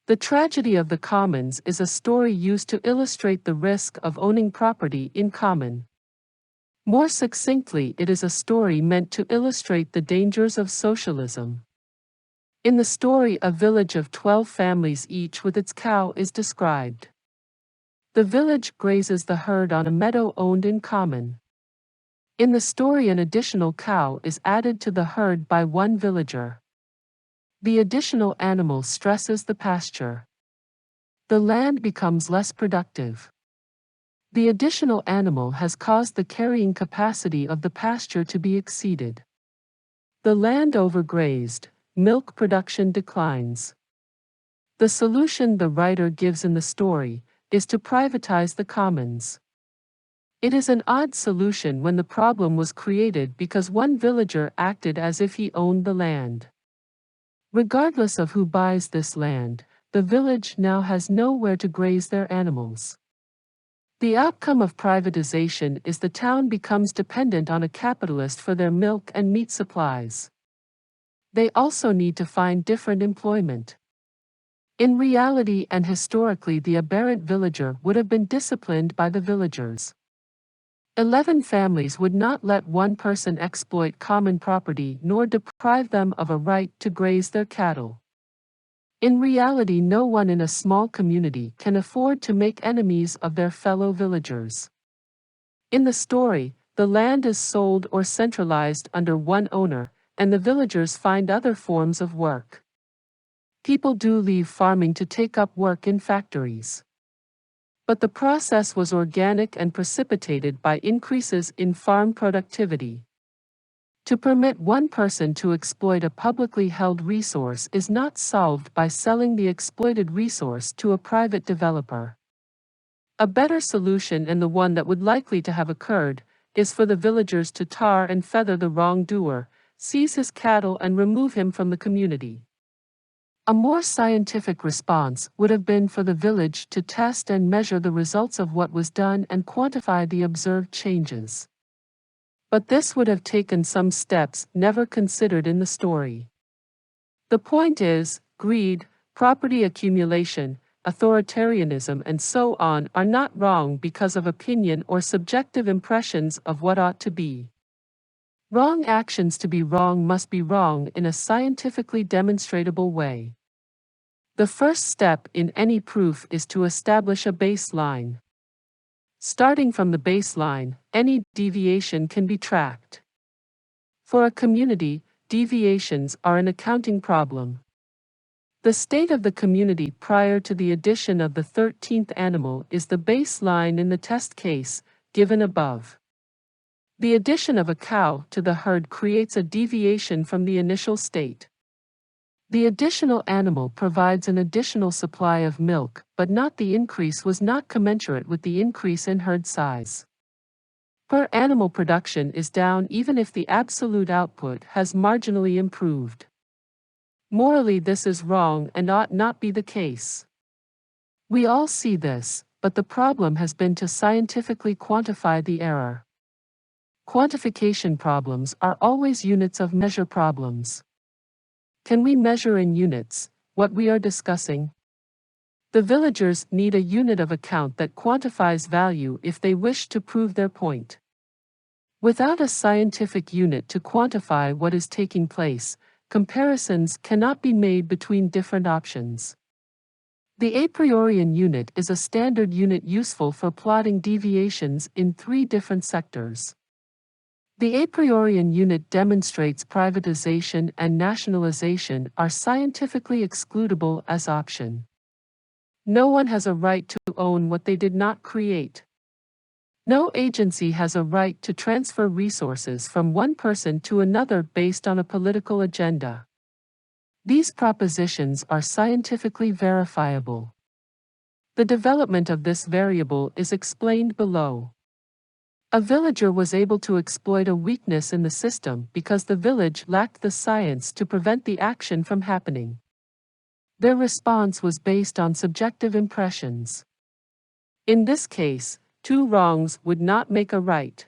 The Tragedy of the Commons is a story used to illustrate the risk of owning property in common. More succinctly, it is a story meant to illustrate the dangers of socialism. In the story, a village of 12 families, each with its cow, is described. The village grazes the herd on a meadow owned in common. In the story, an additional cow is added to the herd by one villager. The additional animal stresses the pasture. The land becomes less productive. The additional animal has caused the carrying capacity of the pasture to be exceeded. The land overgrazed, milk production declines. The solution the writer gives in the story is to privatize the commons. It is an odd solution when the problem was created because one villager acted as if he owned the land. Regardless of who buys this land, the village now has nowhere to graze their animals. The outcome of privatization is the town becomes dependent on a capitalist for their milk and meat supplies. They also need to find different employment. In reality and historically, the aberrant villager would have been disciplined by the villagers. 11 families would not let one person exploit common property nor deprive them of a right to graze their cattle. In reality, no one in a small community can afford to make enemies of their fellow villagers. In the story, the land is sold or centralized under one owner, and the villagers find other forms of work. People do leave farming to take up work in factories. But the process was organic and precipitated by increases in farm productivity. To permit one person to exploit a publicly held resource is not solved by selling the exploited resource to a private developer. A better solution, and the one that would likely to have occurred, is for the villagers to tar and feather the wrongdoer, seize his cattle and remove him from the community. A more scientific response would have been for the village to test and measure the results of what was done and quantify the observed changes. But this would have taken some steps never considered in the story. The point is, greed, property accumulation, authoritarianism, and so on are not wrong because of opinion or subjective impressions of what ought to be. Wrong actions to be wrong must be wrong in a scientifically demonstrable way. The first step in any proof is to establish a baseline. Starting from the baseline, any deviation can be tracked. For a community, deviations are an accounting problem. The state of the community prior to the addition of the 13th animal is the baseline in the test case, given above. The addition of a cow to the herd creates a deviation from the initial state. The additional animal provides an additional supply of milk, but the increase was not commensurate with the increase in herd size. Per animal production is down even if the absolute output has marginally improved. Morally, this is wrong and ought not be the case. We all see this, but the problem has been to scientifically quantify the error. Quantification problems are always units of measure problems. Can we measure in units what we are discussing? The villagers need a unit of account that quantifies value if they wish to prove their point. Without a scientific unit to quantify what is taking place, comparisons cannot be made between different options. The a priorian unit is a standard unit useful for plotting deviations in 3 different sectors. The a priorian unit demonstrates privatization and nationalization are scientifically excludable as option. No one has a right to own what they did not create. No agency has a right to transfer resources from one person to another based on a political agenda. These propositions are scientifically verifiable. The development of this variable is explained below. A villager was able to exploit a weakness in the system because the village lacked the science to prevent the action from happening. Their response was based on subjective impressions. In this case, 2 wrongs would not make a right.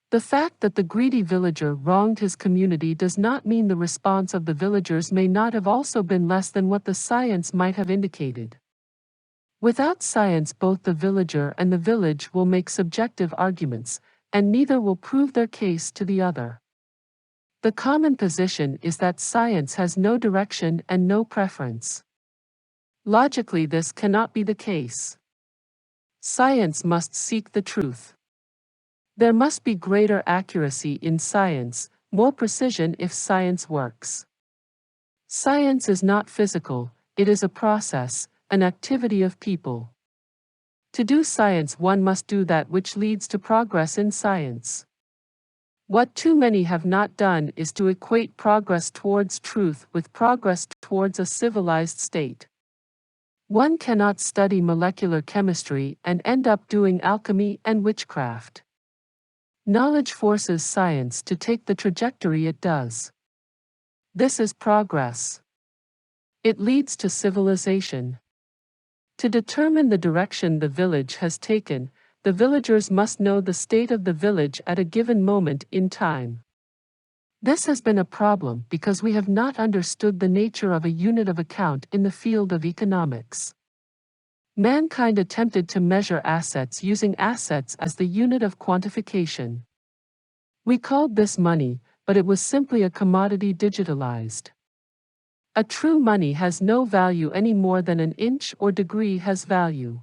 The fact that the greedy villager wronged his community does not mean the response of the villagers may not have also been less than what the science might have indicated. Without science, both the villager and the village will make subjective arguments, and neither will prove their case to the other. The common position is that science has no direction and no preference. Logically, this cannot be the case. Science must seek the truth. There must be greater accuracy in science, more precision if science works. Science is not physical, it is a process, an activity of people. To do science, one must do that which leads to progress in science. What too many have not done is to equate progress towards truth with progress towards a civilized state. One cannot study molecular chemistry and end up doing alchemy and witchcraft. Knowledge forces science to take the trajectory it does. This is progress. It leads to civilization. To determine the direction the village has taken, the villagers must know the state of the village at a given moment in time. This has been a problem because we have not understood the nature of a unit of account in the field of economics. Mankind attempted to measure assets using assets as the unit of quantification. We called this money, but it was simply a commodity digitalized. A true money has no value any more than an inch or degree has value.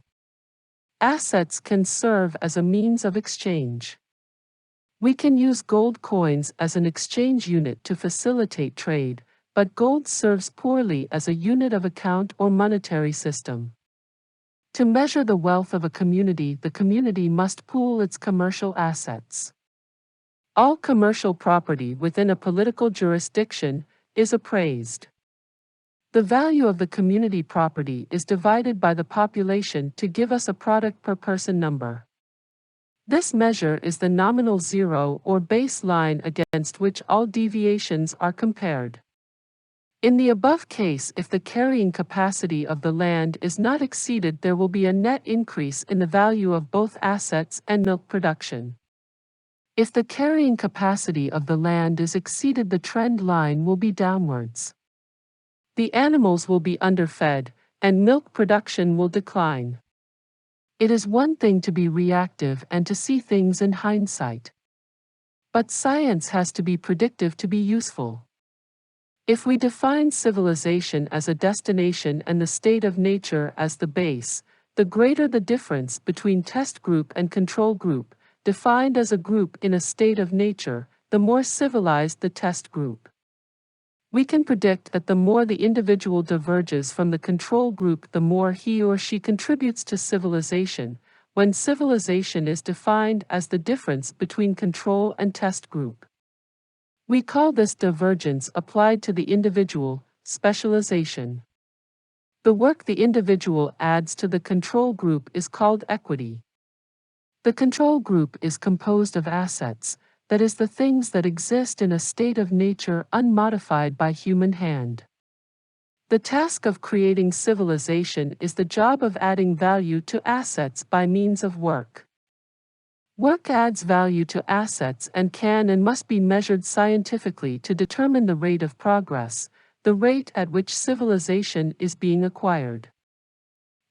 Assets can serve as a means of exchange. We can use gold coins as an exchange unit to facilitate trade, but gold serves poorly as a unit of account or monetary system. To measure the wealth of a community, the community must pool its commercial assets. All commercial property within a political jurisdiction is appraised. The value of the community property is divided by the population to give us a product per person number. This measure is the nominal zero or baseline against which all deviations are compared. In the above case, if the carrying capacity of the land is not exceeded, there will be a net increase in the value of both assets and milk production. If the carrying capacity of the land is exceeded, the trend line will be downwards. The animals will be underfed, and milk production will decline. It is one thing to be reactive and to see things in hindsight. But science has to be predictive to be useful. If we define civilization as a destination and the state of nature as the base, the greater the difference between test group and control group, defined as a group in a state of nature, the more civilized the test group. We can predict that the more the individual diverges from the control group, the more he or she contributes to civilization, when civilization is defined as the difference between control and test group. We call this divergence applied to the individual, specialization. The work the individual adds to the control group is called equity. The control group is composed of assets, that is, the things that exist in a state of nature unmodified by human hand. The task of creating civilization is the job of adding value to assets by means of work. Work adds value to assets and can and must be measured scientifically to determine the rate of progress, the rate at which civilization is being acquired.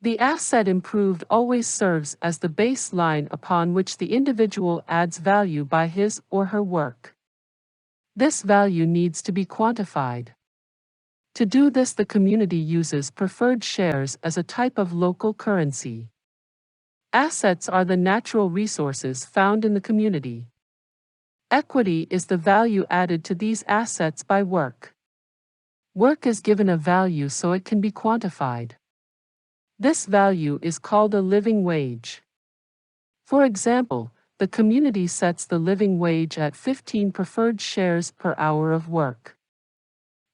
The asset improved always serves as the baseline upon which the individual adds value by his or her work. This value needs to be quantified. To do this, the community uses preferred shares as a type of local currency. Assets are the natural resources found in the community. Equity is the value added to these assets by work. Work is given a value so it can be quantified. This value is called a living wage. For example, the community sets the living wage at 15 preferred shares per hour of work.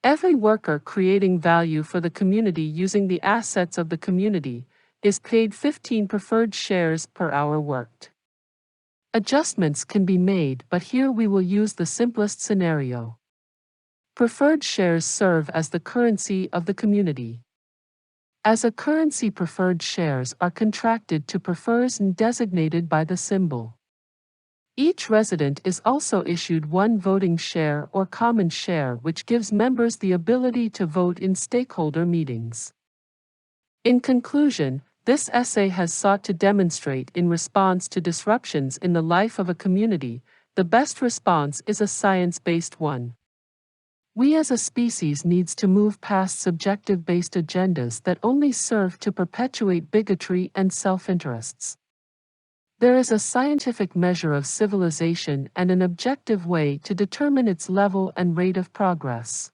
Every worker creating value for the community using the assets of the community is paid 15 preferred shares per hour worked. Adjustments can be made, but here we will use the simplest scenario. Preferred shares serve as the currency of the community. As a currency, preferred shares are contracted to prefers and designated by the symbol Each resident is also issued one voting share or common share, which gives members the ability to vote in stakeholder meetings. In conclusion, this essay has sought to demonstrate, in response to disruptions in the life of a community, the best response is a science-based one. We as a species needs to move past subjective-based agendas that only serve to perpetuate bigotry and self-interests. There is a scientific measure of civilization and an objective way to determine its level and rate of progress.